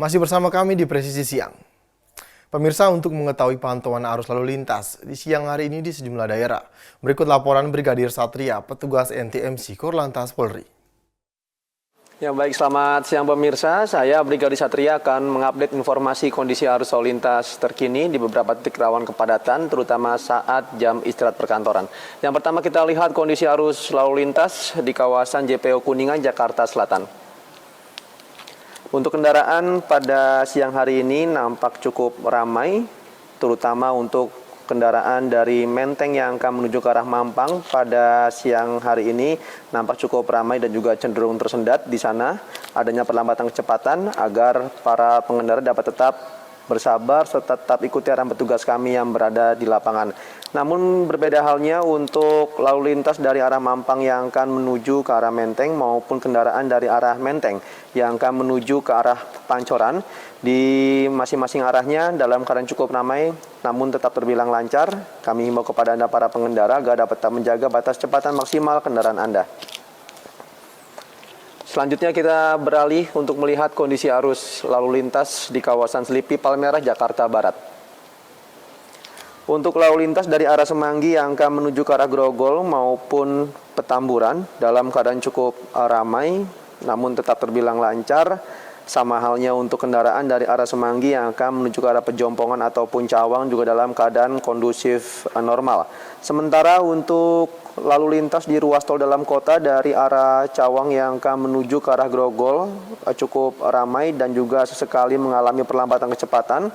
Masih bersama kami di Presisi Siang. Pemirsa, untuk mengetahui pantauan arus lalu lintas di siang hari ini di sejumlah daerah, berikut laporan Brigadir Satria, petugas NTMC Korlantas Polri. Ya baik, selamat siang pemirsa. Saya Brigadir Satria akan mengupdate informasi kondisi arus lalu lintas terkini di beberapa titik rawan kepadatan, terutama saat jam istirahat perkantoran. Yang pertama kita lihat kondisi arus lalu lintas di kawasan JPO Kuningan, Jakarta Selatan. Untuk kendaraan pada siang hari ini nampak cukup ramai, terutama untuk kendaraan dari Menteng yang akan menuju ke arah Mampang pada siang hari ini nampak cukup ramai dan juga cenderung tersendat di sana. Adanya perlambatan kecepatan agar para pengendara dapat tetap bersabar serta tetap ikuti arahan petugas kami yang berada di lapangan. Namun berbeda halnya untuk lalu lintas dari arah Mampang yang akan menuju ke arah Menteng maupun kendaraan dari arah Menteng yang akan menuju ke arah Pancoran. Di masing-masing arahnya dalam keadaan cukup ramai namun tetap terbilang lancar. Kami himbau kepada Anda para pengendara agar dapat tetap menjaga batas kecepatan maksimal kendaraan Anda. Selanjutnya kita beralih untuk melihat kondisi arus lalu lintas di kawasan Selipi, Palmerah, Jakarta Barat. Untuk lalu lintas dari arah Semanggi yang akan menuju ke arah Grogol maupun Petamburan dalam keadaan cukup ramai namun tetap terbilang lancar. Sama halnya untuk kendaraan dari arah Semanggi yang akan menuju ke arah Pejompongan ataupun Cawang juga dalam keadaan kondusif normal. Sementara untuk lalu lintas di ruas tol dalam kota dari arah Cawang yang akan menuju ke arah Grogol cukup ramai dan juga sesekali mengalami perlambatan kecepatan.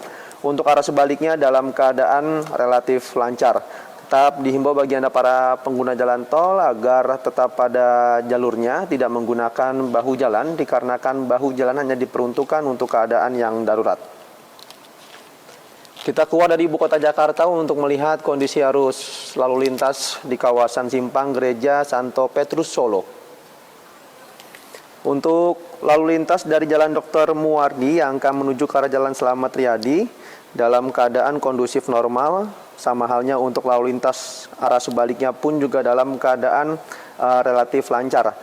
Untuk arah sebaliknya dalam keadaan relatif lancar. Tetap dihimbau bagi Anda para pengguna jalan tol agar tetap pada jalurnya, tidak menggunakan bahu jalan dikarenakan bahu jalan hanya diperuntukkan untuk keadaan yang darurat. Kita keluar dari ibu kota Jakarta untuk melihat kondisi arus lalu lintas di kawasan Simpang Gereja Santo Petrus Solo. Untuk lalu lintas dari Jalan Dr. Muwardi yang akan menuju ke arah Jalan Selamat Riyadi dalam keadaan kondusif normal, sama halnya untuk lalu lintas arah sebaliknya pun juga dalam keadaan relatif lancar.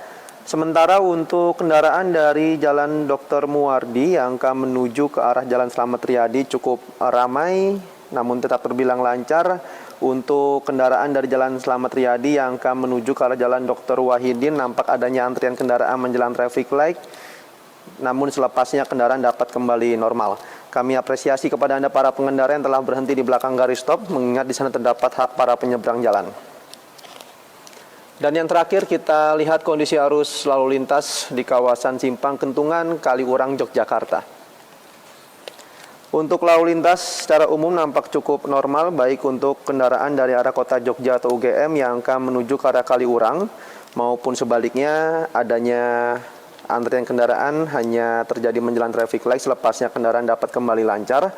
Sementara untuk kendaraan dari Jalan Dr. Muwardi yang akan menuju ke arah Jalan Selamat Riyadi cukup ramai namun tetap terbilang lancar. Untuk kendaraan dari Jalan Selamat Riyadi yang akan menuju ke arah Jalan Dr. Wahidin nampak adanya antrian kendaraan menjelang traffic light, namun selepasnya kendaraan dapat kembali normal. Kami apresiasi kepada Anda para pengendara yang telah berhenti di belakang garis stop, mengingat di sana terdapat hak para penyeberang jalan. Dan yang terakhir kita lihat kondisi arus lalu lintas di kawasan Simpang Kentungan, Kaliurang, Yogyakarta. Untuk lalu lintas secara umum nampak cukup normal, baik untuk kendaraan dari arah kota Jogja atau UGM yang akan menuju ke arah Kaliurang, maupun sebaliknya adanya antrian kendaraan hanya terjadi menjelang traffic light, selepasnya kendaraan dapat kembali lancar.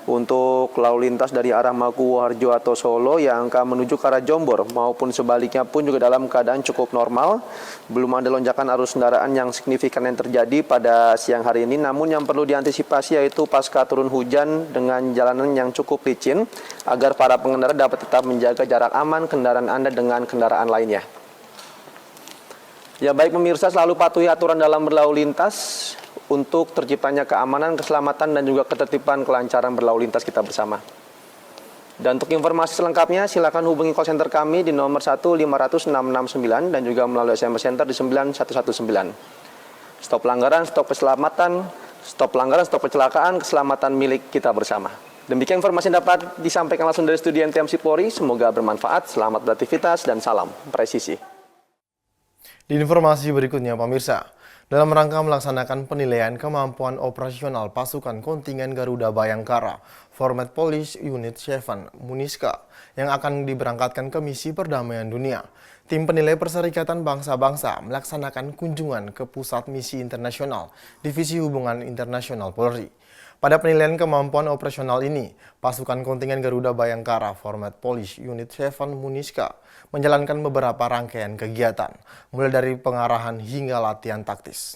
Untuk lalu lintas dari arah Maguwoharjo atau Solo yang akan menuju ke arah Jombor maupun sebaliknya pun juga dalam keadaan cukup normal. Belum ada lonjakan arus kendaraan yang signifikan yang terjadi pada siang hari ini. Namun yang perlu diantisipasi yaitu pasca turun hujan dengan jalanan yang cukup licin agar para pengendara dapat tetap menjaga jarak aman kendaraan Anda dengan kendaraan lainnya. Ya baik pemirsa, selalu patuhi aturan dalam berlalu lintas untuk terciptanya keamanan, keselamatan, dan juga ketertiban kelancaran berlalu lintas kita bersama. Dan untuk informasi selengkapnya, silakan hubungi call center kami di nomor 1-500-669 dan juga melalui SMS Center di 9119. Stop pelanggaran, stop keselamatan, stop pelanggaran, stop kecelakaan, keselamatan milik kita bersama. Demikian informasi yang dapat disampaikan langsung dari studio NTMC Polri. Semoga bermanfaat, selamat beraktivitas, dan salam presisi. Di informasi berikutnya, pemirsa, dalam rangka melaksanakan penilaian kemampuan operasional pasukan kontingen Garuda Bayangkara, Format Police Unit 7 Muniska, yang akan diberangkatkan ke misi perdamaian dunia, tim penilai Perserikatan Bangsa-Bangsa melaksanakan kunjungan ke Pusat Misi Internasional, Divisi Hubungan Internasional Polri. Pada penilaian kemampuan operasional ini, pasukan kontingen Garuda Bayangkara Format Police Unit 7 Muniska menjalankan beberapa rangkaian kegiatan, mulai dari pengarahan hingga latihan taktis.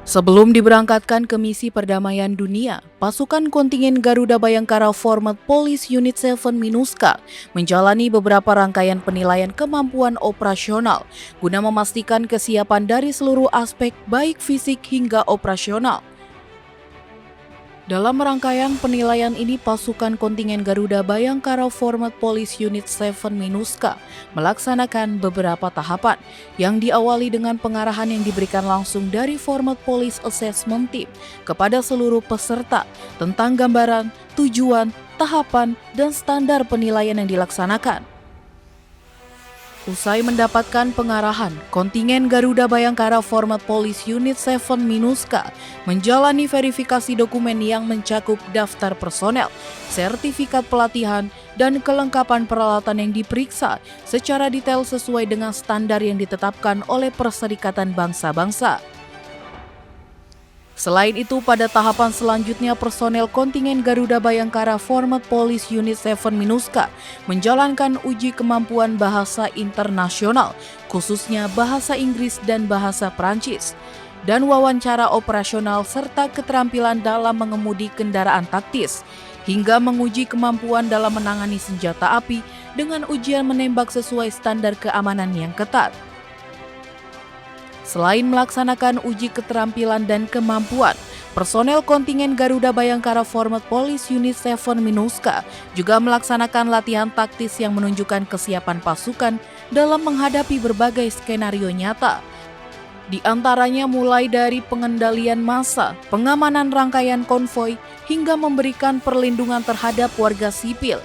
Sebelum diberangkatkan ke misi perdamaian dunia, pasukan kontingen Garuda Bayangkara Format Police Unit 7 MINUSCA menjalani beberapa rangkaian penilaian kemampuan operasional guna memastikan kesiapan dari seluruh aspek baik fisik hingga operasional. Dalam rangkaian penilaian ini, pasukan kontingen Garuda Bayangkara Format Police Unit 7 MINUSCA melaksanakan beberapa tahapan yang diawali dengan pengarahan yang diberikan langsung dari Format Police Assessment Team kepada seluruh peserta tentang gambaran, tujuan, tahapan, dan standar penilaian yang dilaksanakan. Usai mendapatkan pengarahan, kontingen Garuda Bayangkara Format Police Unit 7 MINUSCA menjalani verifikasi dokumen yang mencakup daftar personel, sertifikat pelatihan, dan kelengkapan peralatan yang diperiksa secara detail sesuai dengan standar yang ditetapkan oleh Perserikatan Bangsa-Bangsa. Selain itu, pada tahapan selanjutnya personel kontingen Garuda Bayangkara Format Police Unit 7 MINUSCA menjalankan uji kemampuan bahasa internasional, khususnya bahasa Inggris dan bahasa Perancis, dan wawancara operasional serta keterampilan dalam mengemudi kendaraan taktis, hingga menguji kemampuan dalam menangani senjata api dengan ujian menembak sesuai standar keamanan yang ketat. Selain melaksanakan uji keterampilan dan kemampuan, personel kontingen Garuda Bayangkara Format Police Unit 7 MINUSCA juga melaksanakan latihan taktis yang menunjukkan kesiapan pasukan dalam menghadapi berbagai skenario nyata. Di antaranya mulai dari pengendalian massa, pengamanan rangkaian konvoi, hingga memberikan perlindungan terhadap warga sipil.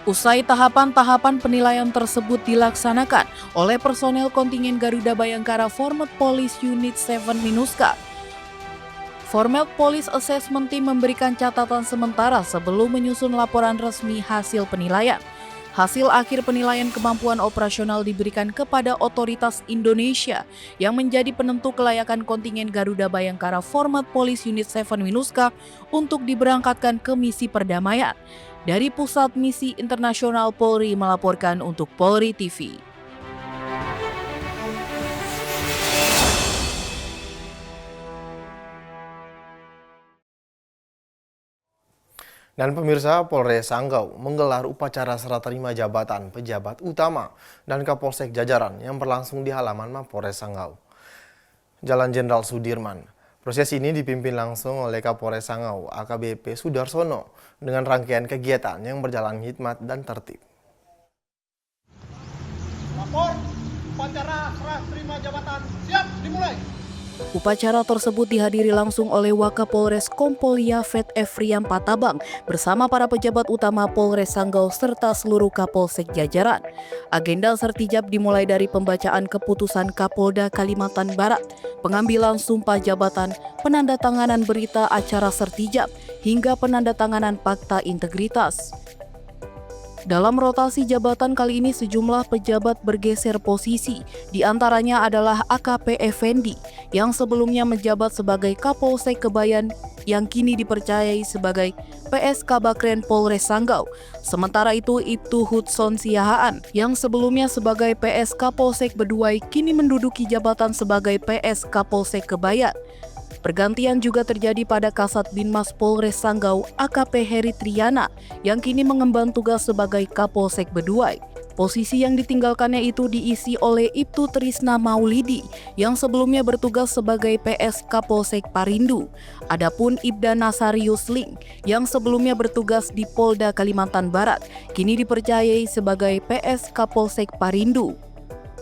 Usai tahapan-tahapan penilaian tersebut dilaksanakan oleh personel kontingen Garuda Bayangkara Format Police Unit 7 MINUSCA, Format Police Assessment Team memberikan catatan sementara sebelum menyusun laporan resmi hasil penilaian. Hasil akhir penilaian kemampuan operasional diberikan kepada otoritas Indonesia yang menjadi penentu kelayakan kontingen Garuda Bayangkara Format Police Unit 7 MINUSCA untuk diberangkatkan ke misi perdamaian. Dari Pusat Misi Internasional Polri melaporkan untuk Polri TV. Dan pemirsa, Polres Sanggau menggelar upacara serah terima jabatan pejabat utama dan Kapolsek jajaran yang berlangsung di halaman Mapolres Sanggau, Jalan Jenderal Sudirman. Proses ini dipimpin langsung oleh Kapolres Sanggau AKBP Sudarsono dengan rangkaian kegiatan yang berjalan hikmat dan tertib. Lapor, upacara serah terima jabatan siap dimulai. Upacara tersebut dihadiri langsung oleh Wakapolres Kompol Yafet Efriam Patabang bersama para pejabat utama Polres Sanggau serta seluruh Kapolsek jajaran. Agenda sertijab dimulai dari pembacaan keputusan Kapolda Kalimantan Barat, pengambilan sumpah jabatan, penandatanganan berita acara sertijab, hingga penandatanganan fakta integritas. Dalam rotasi jabatan kali ini sejumlah pejabat bergeser posisi, di antaranya adalah AKP Effendi yang sebelumnya menjabat sebagai Kapolsek Kebayan yang kini dipercayai sebagai PS Kabakren Polres Sanggau. Sementara itu Ibtu Hudson Siahaan yang sebelumnya sebagai PS Kapolsek Beduai kini menduduki jabatan sebagai PS Kapolsek Kebayan. Pergantian juga terjadi pada Kasat Binmas Polres Sanggau AKP Heri Triana yang kini mengemban tugas sebagai Kapolsek Beduai. Posisi yang ditinggalkannya itu diisi oleh Ibtu Trisna Maulidi yang sebelumnya bertugas sebagai PS Kapolsek Parindu. Adapun Ibda Nasarius Ling yang sebelumnya bertugas di Polda Kalimantan Barat kini dipercayai sebagai PS Kapolsek Parindu.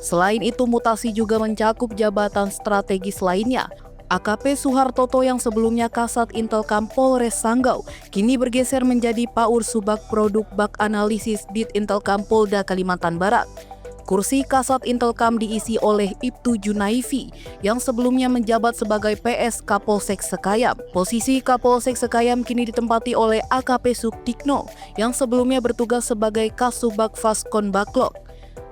Selain itu, mutasi juga mencakup jabatan strategis lainnya. AKP Suhartoto yang sebelumnya Kasat Intelkam Polres Sanggau kini bergeser menjadi Paur Subak Produk Bak Analisis Dit Intelkam Polda Kalimantan Barat. Kursi Kasat Intelkam diisi oleh Ibtu Junaifi yang sebelumnya menjabat sebagai PS Kapolsek Sekayam. Posisi Kapolsek Sekayam kini ditempati oleh AKP Suktikno yang sebelumnya bertugas sebagai Kasubag Faskon Baklok.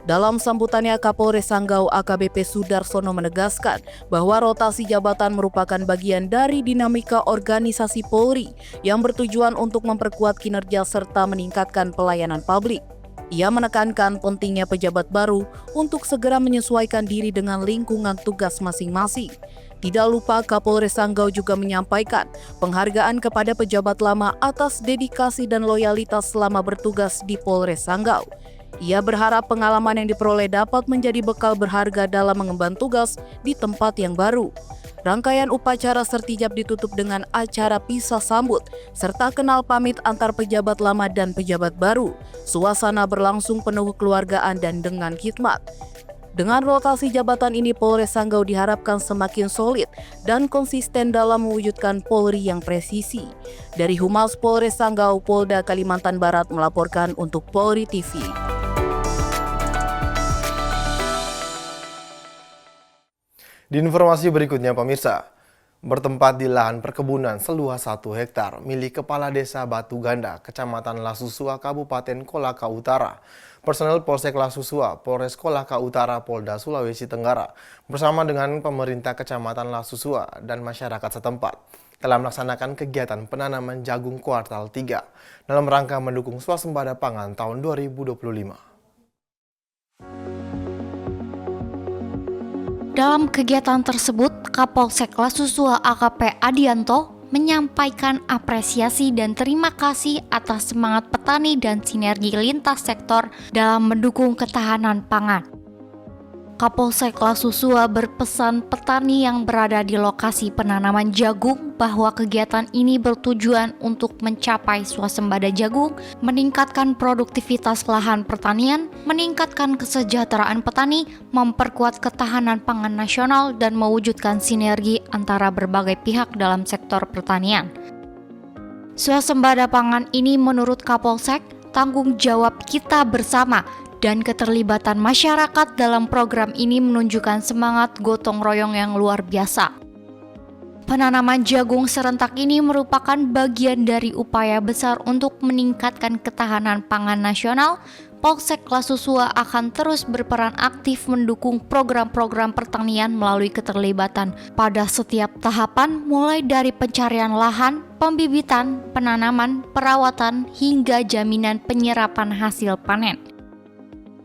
Dalam sambutannya, Kapolres Sanggau AKBP Sudarsono menegaskan bahwa rotasi jabatan merupakan bagian dari dinamika organisasi Polri yang bertujuan untuk memperkuat kinerja serta meningkatkan pelayanan publik. Ia menekankan pentingnya pejabat baru untuk segera menyesuaikan diri dengan lingkungan tugas masing-masing. Tidak lupa Kapolres Sanggau juga menyampaikan penghargaan kepada pejabat lama atas dedikasi dan loyalitas selama bertugas di Polres Sanggau. Ia berharap pengalaman yang diperoleh dapat menjadi bekal berharga dalam mengemban tugas di tempat yang baru. Rangkaian upacara sertijab ditutup dengan acara pisah sambut serta kenal pamit antar pejabat lama dan pejabat baru. Suasana berlangsung penuh kekeluargaan dan dengan khidmat. Dengan rotasi jabatan ini, Polres Sanggau diharapkan semakin solid dan konsisten dalam mewujudkan Polri yang presisi. Dari Humas Polres Sanggau, Polda Kalimantan Barat melaporkan untuk Polri TV. Di informasi berikutnya, pemirsa, bertempat di lahan perkebunan seluas 1 hektar milik Kepala Desa Batu Ganda, Kecamatan Lasusua, Kabupaten Kolaka Utara. Personel Polsek Lasusua, Polres Kolaka Utara, Polda Sulawesi Tenggara, bersama dengan pemerintah Kecamatan Lasusua dan masyarakat setempat, telah melaksanakan kegiatan penanaman jagung kuartal 3 dalam rangka mendukung swasembada pangan tahun 2025. Dalam kegiatan tersebut, Kapolsek Lasusua AKP Adianto menyampaikan apresiasi dan terima kasih atas semangat petani dan sinergi lintas sektor dalam mendukung ketahanan pangan. Kapolsek Lasusua berpesan petani yang berada di lokasi penanaman jagung bahwa kegiatan ini bertujuan untuk mencapai swasembada jagung, meningkatkan produktivitas lahan pertanian, meningkatkan kesejahteraan petani, memperkuat ketahanan pangan nasional, dan mewujudkan sinergi antara berbagai pihak dalam sektor pertanian. Swasembada pangan ini menurut Kapolsek tanggung jawab kita bersama, dan keterlibatan masyarakat dalam program ini menunjukkan semangat gotong royong yang luar biasa. Penanaman jagung serentak ini merupakan bagian dari upaya besar untuk meningkatkan ketahanan pangan nasional. Polsek Lasusua akan terus berperan aktif mendukung program-program pertanian melalui keterlibatan pada setiap tahapan, mulai dari pencarian lahan, pembibitan, penanaman, perawatan, hingga jaminan penyerapan hasil panen.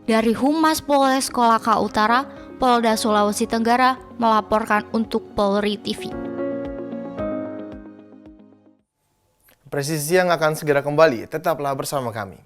Dari Humas Polres Kolaka Utara, Polda Sulawesi Tenggara melaporkan untuk Polri TV. Presisi yang akan segera kembali, tetaplah bersama kami.